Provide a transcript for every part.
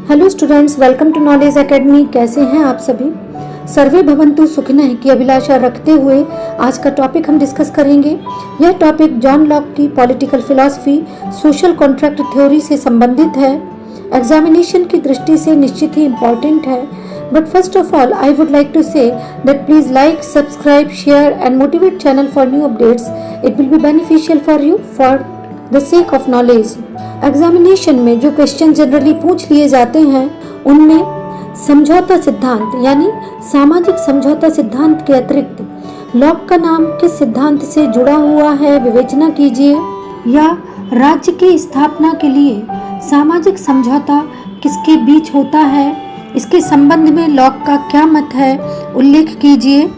Hello students, welcome to knowledge academy. कैसे हैं आप सभी? सर्वे भवन्तु सुखिनः की अभिलाषा रखते हुए आज का टॉपिक हम डिस्कस करेंगे। यह टॉपिक जॉन लॉक की political philosophy social contract theory से संबंधित है। एग्जामिनेशन की दृष्टि से निश्चित ही इम्पॉर्टेंट है। But first of all I would like to say that please like, subscribe, share and motivate channel for new updates. It will be beneficial for you for the sake of knowledge. Examination में जो question generally पूछ लिए जाते हैं उनमें समझौता सिद्धांत यानी सामाजिक समझौता सिद्धांत के अतिरिक्त लॉक का नाम किस सिद्धांत से जुड़ा हुआ है विवेचना कीजिए, या राज्य की स्थापना के लिए सामाजिक समझौता किसके बीच होता है, इसके संबंध में लॉक का क्या मत है उल्लेख कीजिए।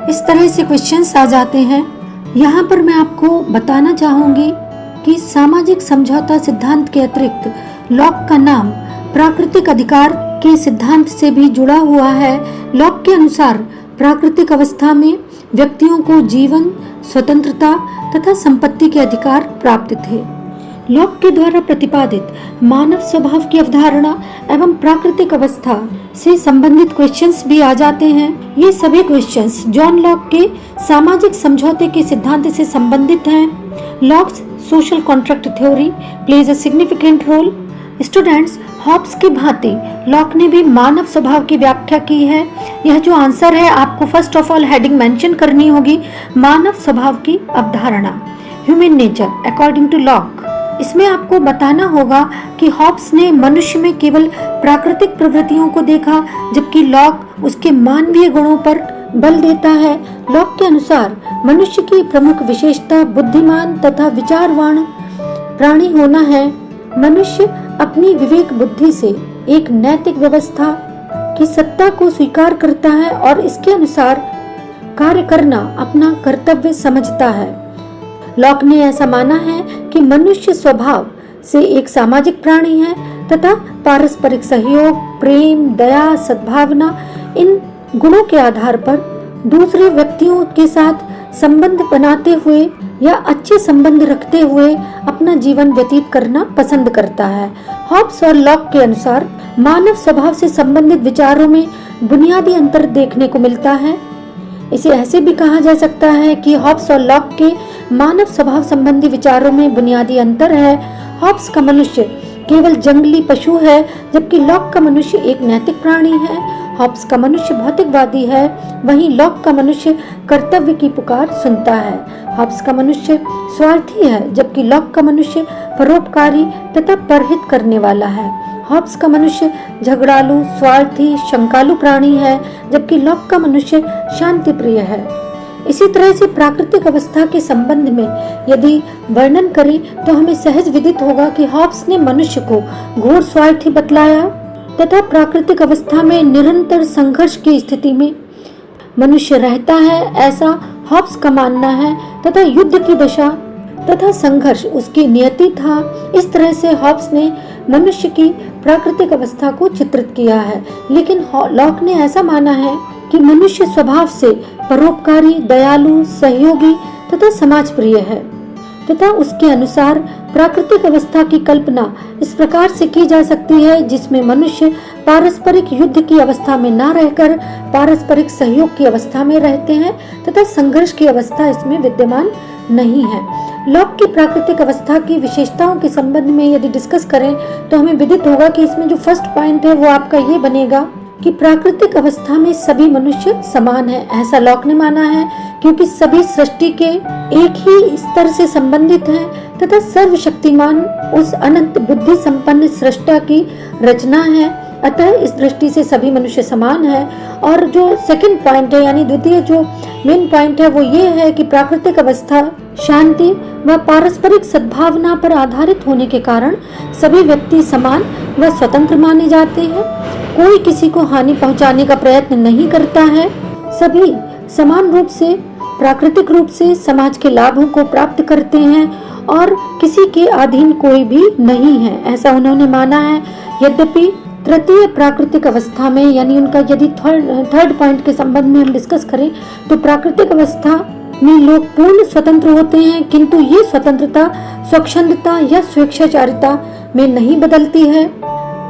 इस तरह से क्वेश्चंस आ जाते हैं। यहाँ पर मैं आपको बताना चाहूंगी कि सामाजिक समझौता सिद्धांत के अतिरिक्त लॉक का नाम प्राकृतिक अधिकार के सिद्धांत से भी जुड़ा हुआ है। लॉक के अनुसार प्राकृतिक अवस्था में व्यक्तियों को जीवन, स्वतंत्रता तथा संपत्ति के अधिकार प्राप्त थे। लॉक के द्वारा प्रतिपादित मानव स्वभाव की अवधारणा एवं प्राकृतिक अवस्था से संबंधित क्वेश्चंस भी आ जाते हैं। ये सभी क्वेश्चंस जॉन लॉक के सामाजिक समझौते के सिद्धांत से संबंधित हैं। Locke's social contract theory plays a significant role. Students, Hobbes की भांति लॉक ने भी मानव स्वभाव की व्याख्या की है। यह जो आंसर है आपको first of all heading mention करनी होगी, मानव स्वभाव की अवधारणा, human nature according to Locke. इसमें आपको बताना होगा कि हॉब्स ने मनुष्य में केवल प्राकृतिक प्रवृत्तियों को देखा, जबकि लॉक उसके मानवीय गुणों पर बल देता है। लॉक के अनुसार मनुष्य की प्रमुख विशेषता बुद्धिमान तथा विचारवान प्राणी होना है। मनुष्य अपनी विवेक बुद्धि से एक नैतिक व्यवस्था की सत्ता को स्वीकार करता है और इसके अनुसार कार्य करना अपना कर्तव्य समझता है। लॉक ने ऐसा माना है कि मनुष्य स्वभाव से एक सामाजिक प्राणी है तथा पारस्परिक सहयोग, प्रेम, दया, सद्भावना इन गुणों के आधार पर दूसरे व्यक्तियों के साथ संबंध बनाते हुए या अच्छे संबंध रखते हुए अपना जीवन व्यतीत करना पसंद करता है। हॉब्स और लॉक के अनुसार मानव स्वभाव से संबंधित विचारों में बुनियादी अंतर देखने को मिलता है। इसे ऐसे भी कहा जा सकता है कि हॉब्स और लॉक के मानव स्वभाव संबंधी विचारों में बुनियादी अंतर है। हॉब्स का मनुष्य केवल जंगली पशु है, जबकि लॉक का मनुष्य एक नैतिक प्राणी है। हॉब्स का मनुष्य भौतिकवादी है, वहीं लॉक का मनुष्य कर्तव्य की पुकार सुनता है। हॉब्स का मनुष्य स्वार्थी है, जबकि लॉक का मनुष्य परोपकारी तथा परहित करने वाला है। हॉब्स का मनुष्य झगड़ालू, स्वार्थी, शंकालु प्राणी है, जबकि लॉक का मनुष्य शांति प्रिय है। इसी तरह से प्राकृतिक अवस्था के संबंध में यदि वर्णन करें तो हमें सहज विदित होगा कि हॉब्स ने मनुष्य को घोर स्वार्थी बतलाया तथा प्राकृतिक अवस्था में निरंतर संघर्ष की स्थिति में मनुष्य रहता है, ऐसा हॉब्स का मानना है तथा युद्ध की दशा तथा संघर्ष उसकी नियति था। इस तरह से हॉब्स ने मनुष्य की प्राकृतिक अवस्था को चित्रित किया है। लेकिन लॉक ने ऐसा माना है कि मनुष्य स्वभाव से परोपकारी, दयालु, सहयोगी तथा समाज प्रिय है तथा उसके अनुसार प्राकृतिक अवस्था की कल्पना इस प्रकार से की जा सकती है जिसमें मनुष्य पारस्परिक युद्ध की अवस्था में न रहकर पारस्परिक सहयोग की अवस्था में रहते हैं तथा संघर्ष की अवस्था इसमें विद्यमान नहीं है। लॉक की प्राकृतिक अवस्था की विशेषताओं के संबंध में यदि डिस्कस करें तो हमें विदित होगा कि इसमें जो फर्स्ट पॉइंट है वो आपका ये बनेगा कि प्राकृतिक अवस्था में सभी मनुष्य समान है। ऐसा लॉक ने माना है क्योंकि सभी सृष्टि के एक ही स्तर से संबंधित हैं तथा सर्वशक्तिमान उस अनंत बुद्धि संपन्न सृष्टा की रचना है। अतः इस दृष्टि से सभी मनुष्य समान है। और जो सेकंड पॉइंट है यानी द्वितीय जो मेन पॉइंट है वो ये है कि प्राकृतिक अवस्था शांति व पारस्परिक सद्भावना पर आधारित होने के कारण सभी व्यक्ति समान व स्वतंत्र माने जाते हैं। कोई किसी को हानि पहुंचाने का प्रयत्न नहीं करता है। सभी समान रूप से प्राकृतिक रूप से समाज के लाभों को प्राप्त करते हैं और किसी के अधीन कोई भी नहीं है, ऐसा उन्होंने माना है। यद्यपि तृतीय प्राकृतिक अवस्था में यानी उनका यदि थर्ड पॉइंट के संबंध में हम डिस्कस करें तो प्राकृतिक अवस्था में लोग पूर्ण स्वतंत्र होते हैं, किंतु ये स्वतंत्रता स्वच्छंदता या स्वेच्छाचारिता में नहीं बदलती है।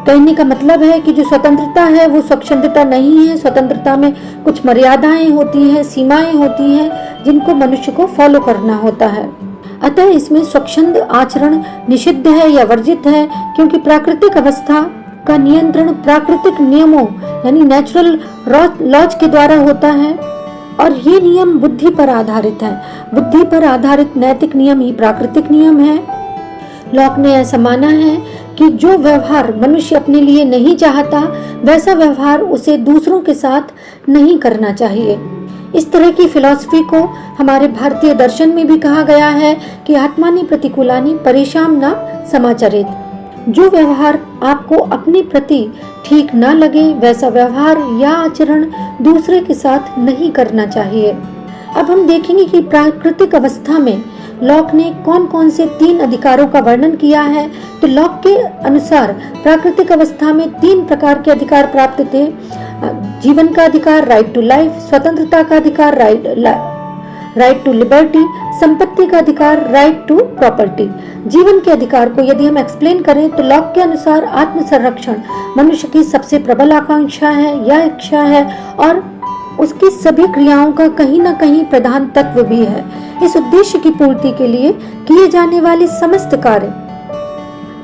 कहने का मतलब है कि जो स्वतंत्रता है वो स्वच्छंदता नहीं है। स्वतंत्रता में कुछ मर्यादाएं होती हैं, सीमाएं होती हैं जिनको मनुष्य को फॉलो करना होता है। अतः इसमें स्वच्छंद आचरण निषिद्ध है या वर्जित है, क्योंकि प्राकृतिक अवस्था का नियंत्रण प्राकृतिक नियमों यानी नेचुरल लॉज के द्वारा होता है और ये नियम बुद्धि पर आधारित है। बुद्धि पर आधारित नैतिक नियम ही प्राकृतिक नियम है। लॉक ने ऐसा माना है कि जो व्यवहार मनुष्य अपने लिए नहीं चाहता वैसा व्यवहार उसे दूसरों के साथ नहीं करना चाहिए। इस तरह की फिलॉसफी को हमारे भारतीय दर्शन में भी कहा गया है कि आत्मानि प्रतिकूलानि परेशान न समाचरेत। जो व्यवहार आपको अपने प्रति ठीक न लगे वैसा व्यवहार या आचरण दूसरे के साथ नहीं करना चाहिए। अब हम देखेंगे कि प्राकृतिक अवस्था में लॉक ने कौन कौन से 3 अधिकारों का वर्णन किया है। तो लॉक के अनुसार प्राकृतिक अवस्था में 3 प्रकार के अधिकार प्राप्त थे। जीवन का अधिकार, राइट टू लाइफ, स्वतंत्रता का अधिकार, राइट टू लिबर्टी, संपत्ति का अधिकार, राइट टू प्रॉपर्टी। जीवन के अधिकार को यदि हम एक्सप्लेन करें तो लॉक के अनुसार आत्म संरक्षण मनुष्य की सबसे प्रबल आकांक्षा है या इच्छा है और उसकी सभी क्रियाओं का कहीं न कहीं प्रधान तत्व भी है। इस उद्देश्य की पूर्ति के लिए किए जाने वाले समस्त कार्य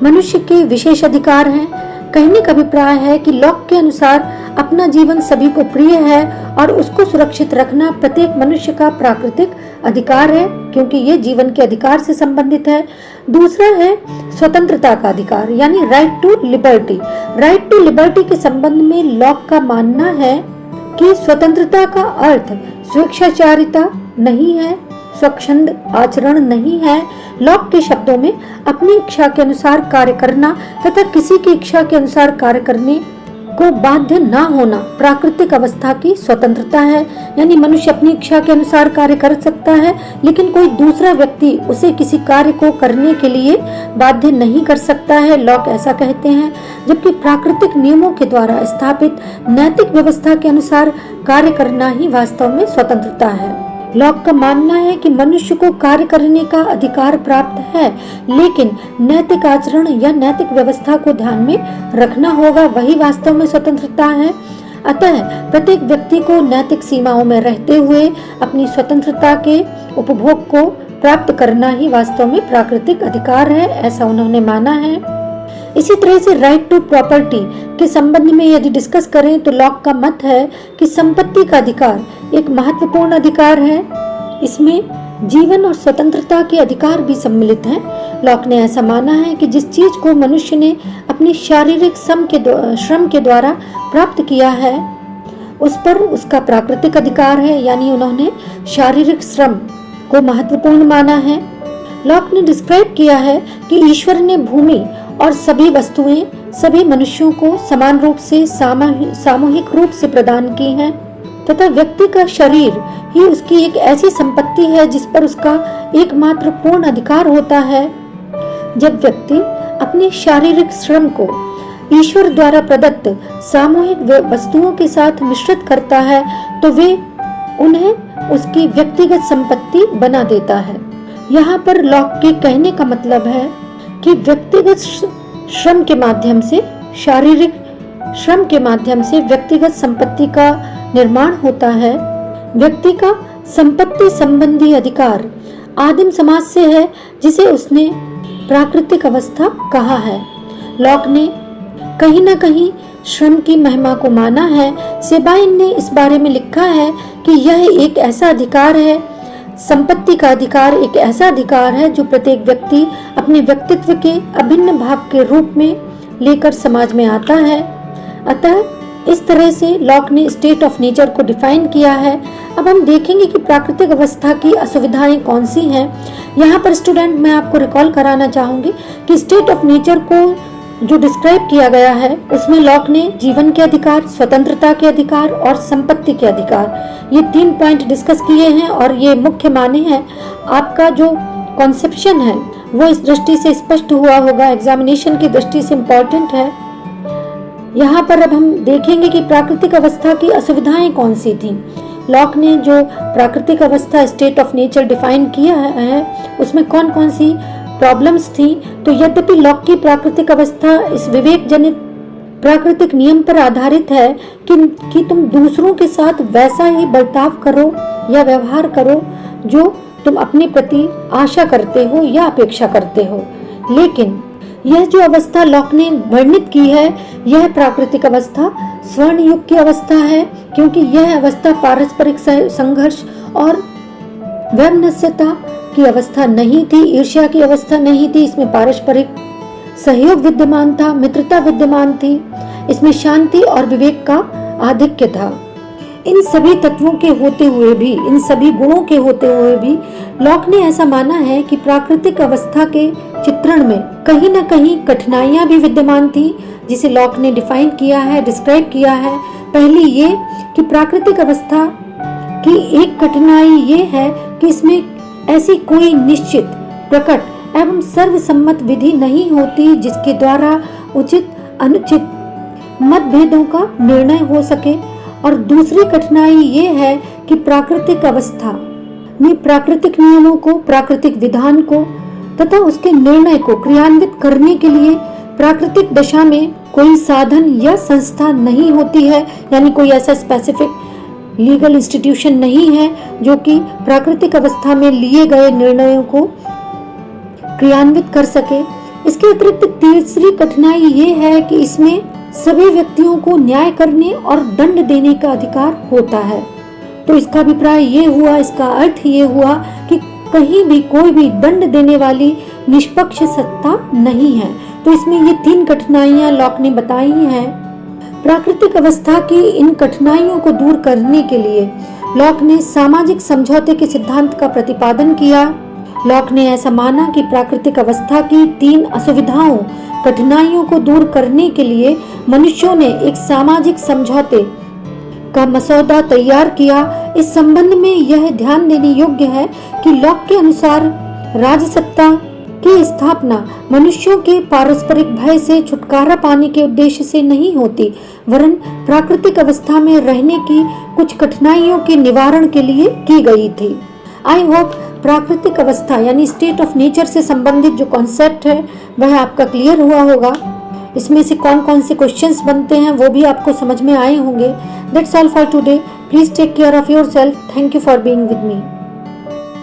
मनुष्य के विशेष अधिकार हैं। कहने का अभिप्राय है कि लॉक के अनुसार अपना जीवन सभी को प्रिय है और उसको सुरक्षित रखना प्रत्येक मनुष्य का प्राकृतिक अधिकार है, क्योंकि ये जीवन के अधिकार से संबंधित है। दूसरा है स्वतंत्रता का अधिकार यानी right to liberty. Right to liberty के संबंध में लॉक का मानना है कि स्वतंत्रता का अर्थ स्वेच्छाचारिता नहीं है, स्वच्छंद आचरण नहीं है। लॉक के शब्दों में अपनी इच्छा के अनुसार कार्य करना तथा किसी की इच्छा के अनुसार कार्य करने को बाध्य न होना प्राकृतिक अवस्था की स्वतंत्रता है। यानी मनुष्य अपनी इच्छा के अनुसार कार्य कर सकता है, लेकिन कोई दूसरा व्यक्ति उसे किसी कार्य को करने के लिए बाध्य नहीं कर सकता है, लॉक ऐसा कहते हैं। जबकि प्राकृतिक नियमों के द्वारा स्थापित नैतिक व्यवस्था के अनुसार कार्य करना ही वास्तव में स्वतंत्रता है। लॉक का मानना है कि मनुष्य को कार्य करने का अधिकार प्राप्त है, लेकिन नैतिक आचरण या नैतिक व्यवस्था को ध्यान में रखना होगा, वही वास्तव में स्वतंत्रता है। अतः प्रत्येक व्यक्ति को नैतिक सीमाओं में रहते हुए अपनी स्वतंत्रता के उपभोग को प्राप्त करना ही वास्तव में प्राकृतिक अधिकार है, ऐसा उन्होंने माना है। इसी तरह से राइट टू प्रॉपर्टी के संबंध में यदि डिस्कस करें तो लॉक का मत है कि संपत्ति का अधिकार एक महत्वपूर्ण अधिकार है। इसमें जीवन और स्वतंत्रता के अधिकार भी सम्मिलित हैं। लॉक ने ऐसा माना है कि जिस चीज को मनुष्य ने अपनी शारीरिक श्रम के द्वारा प्राप्त किया है उस पर उसका प्राकृतिक अधिकार है, यानी उन्होंने शारीरिक श्रम को महत्वपूर्ण माना है। लॉक ने डिस्क्राइब किया है कि ईश्वर ने भूमि और सभी वस्तुएं सभी मनुष्यों को समान रूप से सामूहिक रूप से प्रदान की हैं तथा व्यक्ति का शरीर ही उसकी एक ऐसी संपत्ति है जिस पर उसका एकमात्र पूर्ण अधिकार होता है। जब व्यक्ति अपनी शारीरिक श्रम को ईश्वर द्वारा प्रदत्त सामूहिक वस्तुओं के साथ मिश्रित करता है तो वे उन्हें उसकी व्यक्तिगत संपत्ति बना देता है। यहाँ पर लॉक के कहने का मतलब है कि व्यक्तिगत श्रम के माध्यम से, शारीरिक श्रम के माध्यम से व्यक्तिगत संपत्ति का निर्माण होता है। व्यक्ति का संपत्ति संबंधी अधिकार आदिम समाज से है, जिसे उसने प्राकृतिक अवस्था कहा है। लॉक ने कहीं न कहीं श्रम की महिमा को माना है। सेबाइन ने इस बारे में लिखा है कि यह एक ऐसा अधिकार है, संपत्ति का अधिकार एक ऐसा अधिकार है जो प्रत्येक व्यक्ति अपने व्यक्तित्व के अभिन्न भाग के रूप में लेकर समाज में आता है। अतः इस तरह से लॉक ने स्टेट ऑफ नेचर को डिफाइन किया है। अब हम देखेंगे कि प्राकृतिक अवस्था की असुविधाएं कौन सी हैं। यहाँ पर स्टूडेंट मैं आपको रिकॉल कराना चाहूंगी कि स्टेट ऑफ नेचर को जो डिस्क्राइब किया गया है उसमें लॉक ने जीवन के अधिकार, स्वतंत्रता के अधिकार और संपत्ति के अधिकार, ये 3 पॉइंट डिस्कस किए हैं और ये मुख्य माने हैं। आपका जो कॉन्सेप्शन है वो इस दृष्टि से स्पष्ट हुआ होगा, एग्जामिनेशन की दृष्टि से इम्पोर्टेंट है। यहाँ पर अब हम देखेंगे कि प्राकृतिक अवस्था की असुविधाएं कौन सी थी। लॉक ने जो प्राकृतिक अवस्था स्टेट ऑफ नेचर डिफाइन किया है उसमें कौन कौन सी प्रॉब्लम्स थी। तो यद्यपि लॉक की प्राकृतिक अवस्था इस विवेक जनित प्राकृतिक नियम पर आधारित है कि तुम दूसरों के साथ वैसा ही बर्ताव करो या व्यवहार करो जो तुम अपने प्रति आशा करते हो या अपेक्षा करते हो। लेकिन यह जो अवस्था लॉक ने वर्णित की है, यह प्राकृतिक अवस्था स्वर्ण युग की अवस्था है, क्योंकि यह अवस्था पारस्परिक संघर्ष और वैमनस्यता की अवस्था नहीं थी, ईर्ष्या की अवस्था नहीं थी। इसमें पारस्परिक सहयोग विद्यमान था, मित्रता विद्यमान थी, इसमें शांति और विवेक का आधिक्य था। इन सभी तत्वों के होते हुए भी, इन सभी गुणों के होते हुए भी लॉक ने ऐसा माना है कि प्राकृतिक अवस्था के चित्रण में कहीं न कहीं कठिनाइयां भी विद्यमान थी, जिसे लॉक ने डिफाइन किया है, डिस्क्राइब किया है। पहली ये कि प्राकृतिक अवस्था की एक कठिनाई ये है कि इसमें ऐसी कोई निश्चित, प्रकट एवं सर्वसम्मत विधि नहीं होती जिसके द्वारा उचित अनुचित मतभेदों का निर्णय हो सके। और दूसरी कठिनाई ये है कि प्राकृतिक अवस्था में प्राकृतिक नियमों को, प्राकृतिक विधान को तथा उसके निर्णय को क्रियान्वित करने के लिए प्राकृतिक दशा में कोई साधन या संस्था नहीं होती है, यानी कोई ऐसा स्पेसिफिक लीगल इंस्टीट्यूशन नहीं है जो कि प्राकृतिक अवस्था में लिए गए निर्णयों को क्रियान्वित कर सके। इसके अतिरिक्त तीसरी कठिनाई ये है कि इसमें सभी व्यक्तियों को न्याय करने और दंड देने का अधिकार होता है। तो इसका अभिप्राय ये हुआ, इसका अर्थ ये हुआ कि कहीं भी कोई भी दंड देने वाली निष्पक्ष सत्ता नहीं है। तो इसमें ये तीन कठिनाइयां लॉक ने बताई हैं। प्राकृतिक अवस्था की इन कठिनाइयों को दूर करने के लिए लॉक ने सामाजिक समझौते के सिद्धांत का प्रतिपादन किया। लॉक ने ऐसा माना कि प्राकृतिक अवस्था की तीन असुविधाओं, कठिनाइयों को दूर करने के लिए मनुष्यों ने एक सामाजिक समझौते का मसौदा तैयार किया। इस संबंध में यह ध्यान देने योग्य है कि लॉक के अनुसार राजसत्ता की स्थापना मनुष्यों के पारस्परिक भय से छुटकारा पाने के उद्देश्य से नहीं होती, वरन प्राकृतिक अवस्था में रहने की कुछ कठिनाइयों के निवारण के लिए की गई थी। आई होप प्राकृतिक अवस्था यानी स्टेट ऑफ नेचर से संबंधित जो कॉन्सेप्ट है वह आपका क्लियर हुआ होगा। इसमें से कौन कौन से क्वेश्चंस बनते हैं वो भी आपको समझ में आए होंगे। That's all for today. Please take care of yourself. Thank you for being with me.